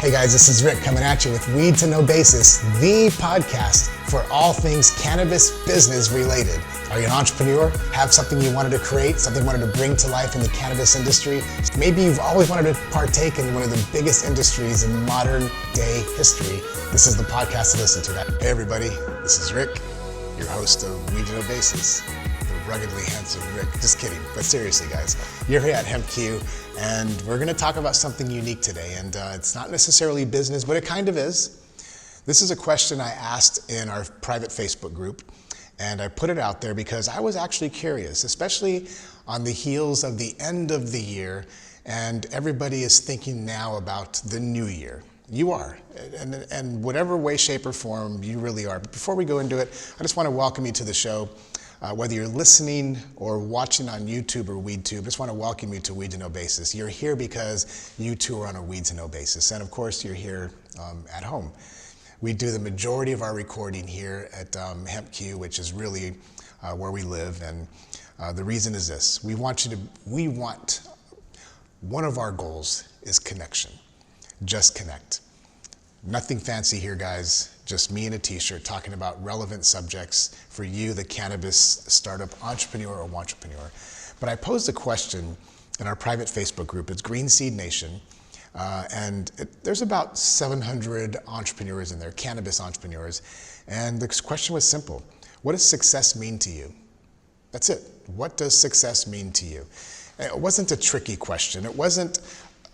Hey guys, this is Rick coming at you with Weed to No Basis, the podcast for all things cannabis business related. Are you an entrepreneur? Have something you wanted to create, something you wanted to bring to life in the cannabis industry? Maybe you've always wanted to partake in one of the biggest industries in modern day history. This is the podcast to listen to. Hey everybody, this is Rick, your host of Weed to No Basis. Ruggedly handsome Rick. Just kidding, but seriously guys, you're here at HempQ and we're gonna talk about something unique today, and it's not necessarily business, but it kind of is. This is a question I asked in our private Facebook group, and I put it out there because I was actually curious, especially on the heels of the end of the year, and everybody is thinking now about the new year. You are, and whatever way, shape, or form, you really are. But before we go into it, I just want to welcome you to the show. Whether you're listening or watching on YouTube or WeedTube, I just want to welcome you to Weed to No Basis. You're here because you too are on a Weed to No Basis. And of course, you're here at home. We do the majority of our recording here at HempQ, which is really where we live. And the reason is this: one of our goals is connection. Just connect. Nothing fancy here, guys. Just me in a t-shirt talking about relevant subjects for you, the cannabis startup entrepreneur or wantrepreneur. But I posed a question in our private Facebook group. It's Green Seed Nation. There's about 700 entrepreneurs in there, cannabis entrepreneurs. And the question was simple. What does success mean to you? That's it. What does success mean to you? It wasn't a tricky question.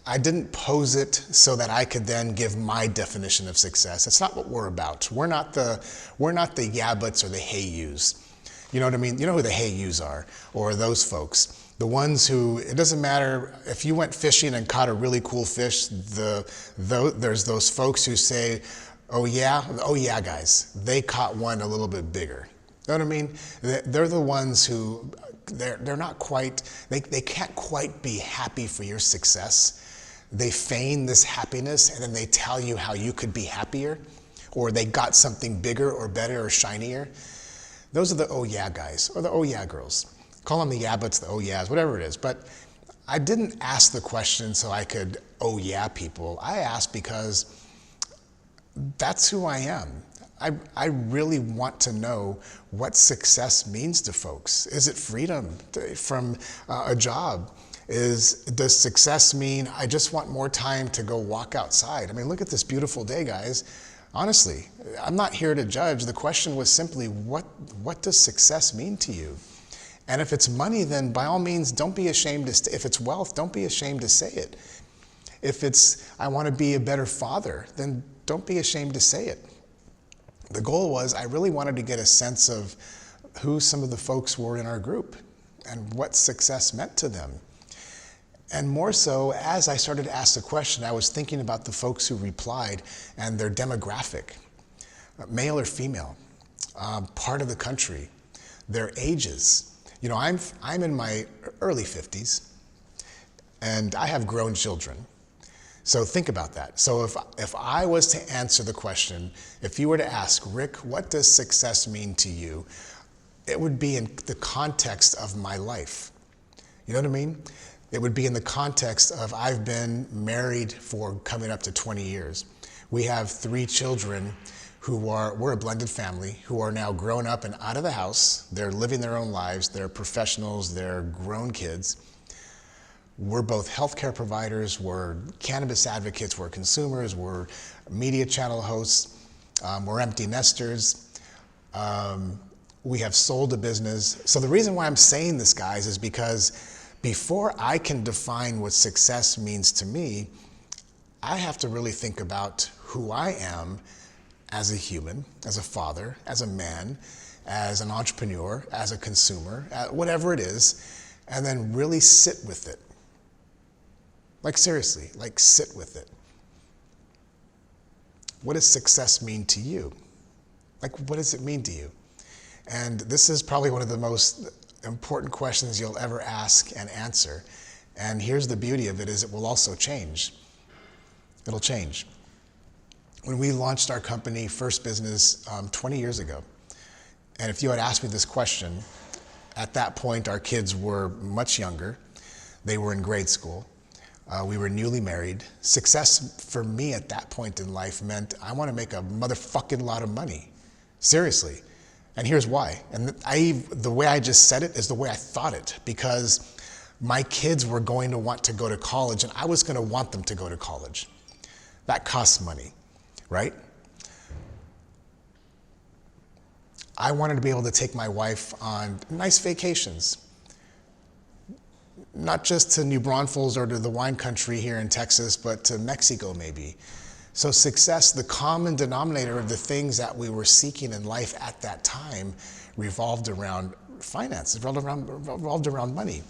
I didn't pose it so that I could then give my definition of success. It's not what we're about. We're not the Yabbuts or the Hey Yous. You know what I mean? You know who the Hey Yous are, or those folks. The ones who, it doesn't matter if you went fishing and caught a really cool fish, there's those folks who say, oh yeah guys, they caught one a little bit bigger. You know what I mean? They're the ones who, they're not quite, they can't quite be happy for your success. They feign this happiness and then they tell you how you could be happier, or they got something bigger or better or shinier. Those are the oh yeah guys, or the oh yeah girls. Call them the Yabbuts, the oh yeahs, whatever it is. But I didn't ask the question so I could oh yeah people. I asked because that's who I am. I really want to know what success means to folks. Is it freedom from a job? Does success mean I just want more time to go walk outside? I mean, look at this beautiful day, guys. Honestly, I'm not here to judge. The question was simply, what does success mean to you? And if it's money, then by all means, don't be ashamed to if it's wealth, don't be ashamed to say it. If it's, I want to be a better father, then don't be ashamed to say it. The goal was, I really wanted to get a sense of who some of the folks were in our group and what success meant to them. And more so, as I started to ask the question, I was thinking about the folks who replied and their demographic, male or female, part of the country, their ages. You know, I'm in my early 50s and I have grown children. So think about that. So if I was to answer the question, if you were to ask, Rick, what does success mean to you? It would be in the context of my life. You know what I mean? It would be in the context of I've been married for coming up to 20 years. We have 3 children we're a blended family, who are now grown up and out of the house. They're living their own lives. They're professionals. They're grown kids. We're both healthcare providers. We're cannabis advocates. We're consumers. We're media channel hosts. We're empty nesters. We have sold a business. So the reason why I'm saying this, guys, is because before I can define what success means to me, I have to really think about who I am as a human, as a father, as a man, as an entrepreneur, as a consumer, whatever it is, and then really sit with it. Like seriously, like sit with it. What does success mean to you? Like, what does it mean to you? And this is probably one of the most important questions you'll ever ask and answer. And here's the beauty of it, is it will also change. It'll change. When we launched our company, First Business, 20 years ago, and if you had asked me this question, at that point our kids were much younger. They were in grade school. We were newly married. Success for me at that point in life meant I want to make a motherfucking lot of money. Seriously. And here's why. And the way I just said it is the way I thought it, because my kids were going to want to go to college and I was going to want them to go to college. That costs money, right? I wanted to be able to take my wife on nice vacations. Not just to New Braunfels or to the wine country here in Texas, but to Mexico maybe. So success, the common denominator of the things that we were seeking in life at that time, revolved around finance, revolved around money.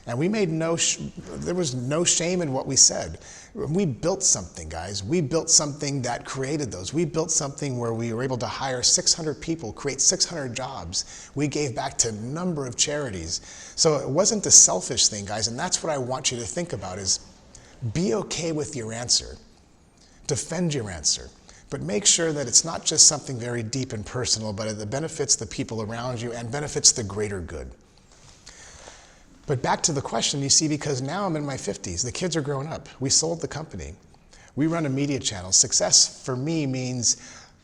And we made there was no shame in what we said. We built something, guys. We built something that created those. We built something where we were able to hire 600 people, create 600 jobs. We gave back to a number of charities. So it wasn't a selfish thing, guys. And that's what I want you to think about is be okay with your answer. Defend your answer. But make sure that it's not just something very deep and personal, but it benefits the people around you and benefits the greater good. But back to the question, you see, because now I'm in my 50s, the kids are growing up. We sold the company. We run a media channel. Success for me means,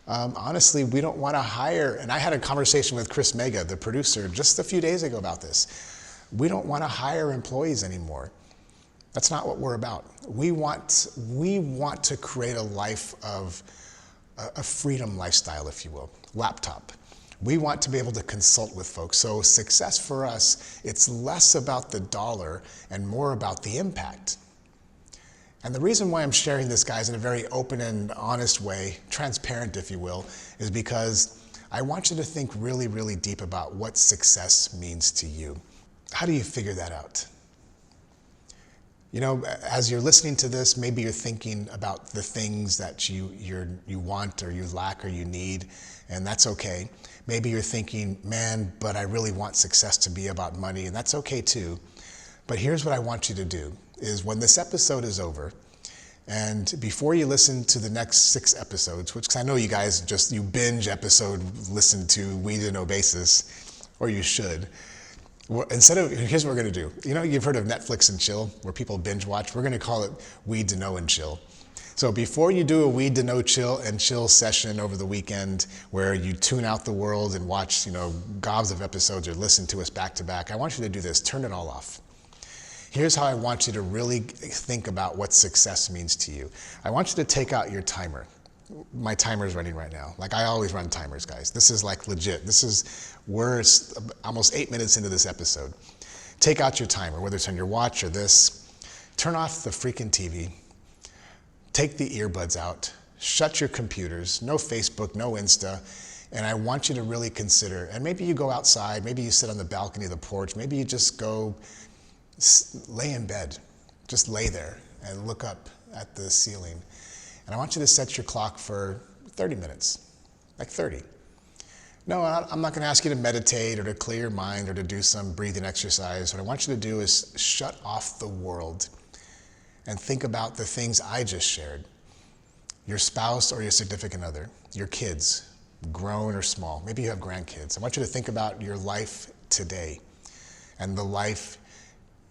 honestly, we don't want to hire, and I had a conversation with Chris Mega, the producer, just a few days ago about this. We don't want to hire employees anymore. That's not what we're about. We want to create a life of a freedom lifestyle, if you will, laptop. We want to be able to consult with folks. So success for us, it's less about the dollar and more about the impact. And the reason why I'm sharing this, guys, in a very open and honest way, transparent, if you will, is because I want you to think really, really deep about what success means to you. How do you figure that out? You know, as you're listening to this, maybe you're thinking about the things that you want or you lack or you need, and that's okay. Maybe you're thinking, man, but I really want success to be about money, and that's okay too. But here's what I want you to do, is when this episode is over, and before you listen to the next 6 episodes, which I know you guys you binge episode listen to Weed to Know basis, or you should. Here's what we're gonna do. You know, you've heard of Netflix and chill, where people binge watch. We're gonna call it Weed to Know and chill. So before you do a Weed to Know chill session over the weekend, where you tune out the world and watch, gobs of episodes or listen to us back to back, I want you to do this. Turn it all off. Here's how I want you to really think about what success means to you. I want you to take out your timer. My timer's running right now. Like, I always run timers, guys. This is like legit. We're almost 8 minutes into this episode. Take out your timer, whether it's on your watch or this. Turn off the freaking TV. Take the earbuds out. Shut your computers. No Facebook, no Insta. And I want you to really consider, and maybe you go outside, maybe you sit on the balcony of the porch, maybe you just go lay in bed. Just lay there and look up at the ceiling. And I want you to set your clock for 30 minutes, like 30. No, I'm not going to ask you to meditate or to clear your mind or to do some breathing exercise. What I want you to do is shut off the world and think about the things I just shared. Your spouse or your significant other, your kids, grown or small. Maybe you have grandkids. I want you to think about your life today and the life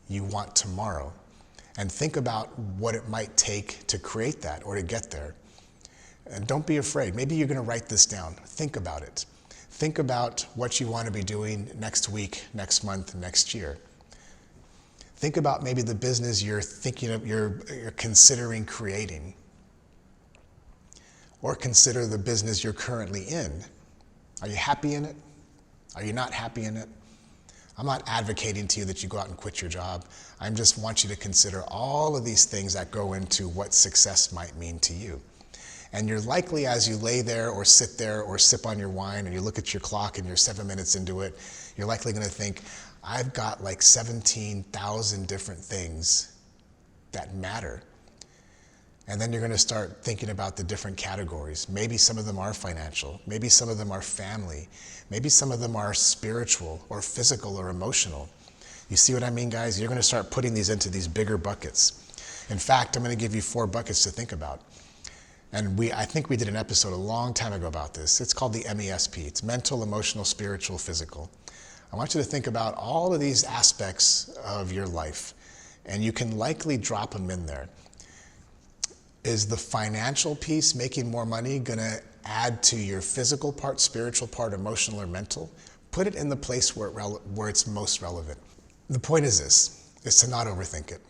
you want tomorrow. And think about what it might take to create that or to get there. And don't be afraid. Maybe you're going to write this down. Think about it. Think about what you want to be doing next week, next month, next year. Think about maybe the business you're thinking of, you're considering creating. Or consider the business you're currently in. Are you happy in it? Are you not happy in it? I'm not advocating to you that you go out and quit your job. I just want you to consider all of these things that go into what success might mean to you. And you're likely, as you lay there or sit there or sip on your wine and you look at your clock and you're 7 minutes into it, you're likely going to think, I've got like 17,000 different things that matter. And then you're going to start thinking about the different categories. Maybe some of them are financial. Maybe some of them are family. Maybe some of them are spiritual or physical or emotional. You see what I mean, guys? You're going to start putting these into these bigger buckets. In fact, I'm going to give you 4 buckets to think about. And I think we did an episode a long time ago about this. It's called the MESP. It's mental, emotional, spiritual, physical. I want you to think about all of these aspects of your life. and you can likely drop them in there. Is the financial piece, making more money, gonna add to your physical part, spiritual part, emotional or mental? Put it in the place where it's most relevant. The point is this, is to not overthink it.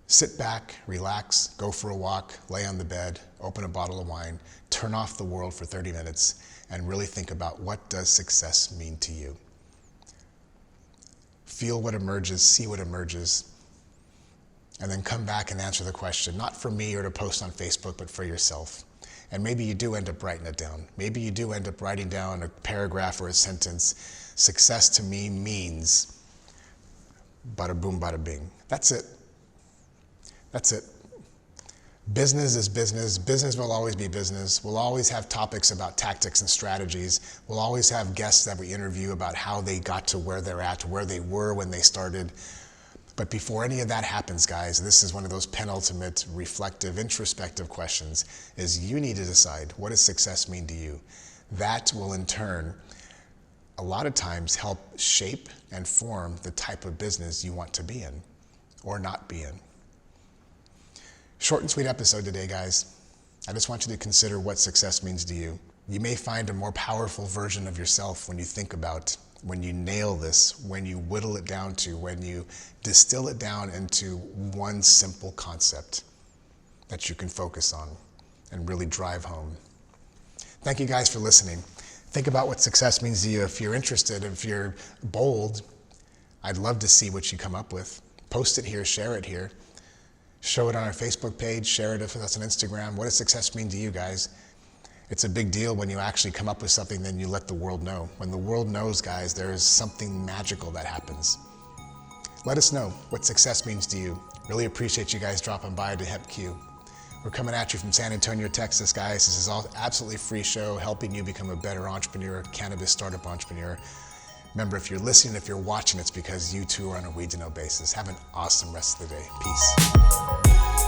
Sit back, relax, go for a walk, lay on the bed, open a bottle of wine, turn off the world for 30 minutes, and really think about, what does success mean to you? Feel what emerges, see what emerges, and then come back and answer the question, not for me or to post on Facebook, but for yourself. And maybe you do end up writing it down. Maybe you do end up writing down a paragraph or a sentence. Success to me means bada boom, bada bing. That's it. That's it. Business is business. Business will always be business. We'll always have topics about tactics and strategies. We'll always have guests that we interview about how they got to where they're at, where they were when they started. But before any of that happens, guys, this is one of those penultimate, reflective, introspective questions, is you need to decide, what does success mean to you? That will in turn, a lot of times, help shape and form the type of business you want to be in or not be in. Short and sweet episode today, guys. I just want you to consider what success means to you. You may find a more powerful version of yourself when you think about, when you nail this, when you whittle it down to, when you distill it down into one simple concept that you can focus on and really drive home. Thank you guys for listening. Think about what success means to you. If you're interested, if you're bold, I'd love to see what you come up with. Post it here, share it here. Show it on our Facebook page, share it if that's on Instagram. What does success mean to you guys? It's a big deal when you actually come up with something, then you let the world know. When the world knows, guys, there is something magical that happens. Let us know what success means to you. Really appreciate you guys dropping by to HempQ. We're coming at you from San Antonio, Texas, guys. This is all absolutely free show, helping you become a better entrepreneur, cannabis startup entrepreneur. Remember, if you're listening, if you're watching, it's because you too are on a Weed to Know basis. Have an awesome rest of the day. Peace.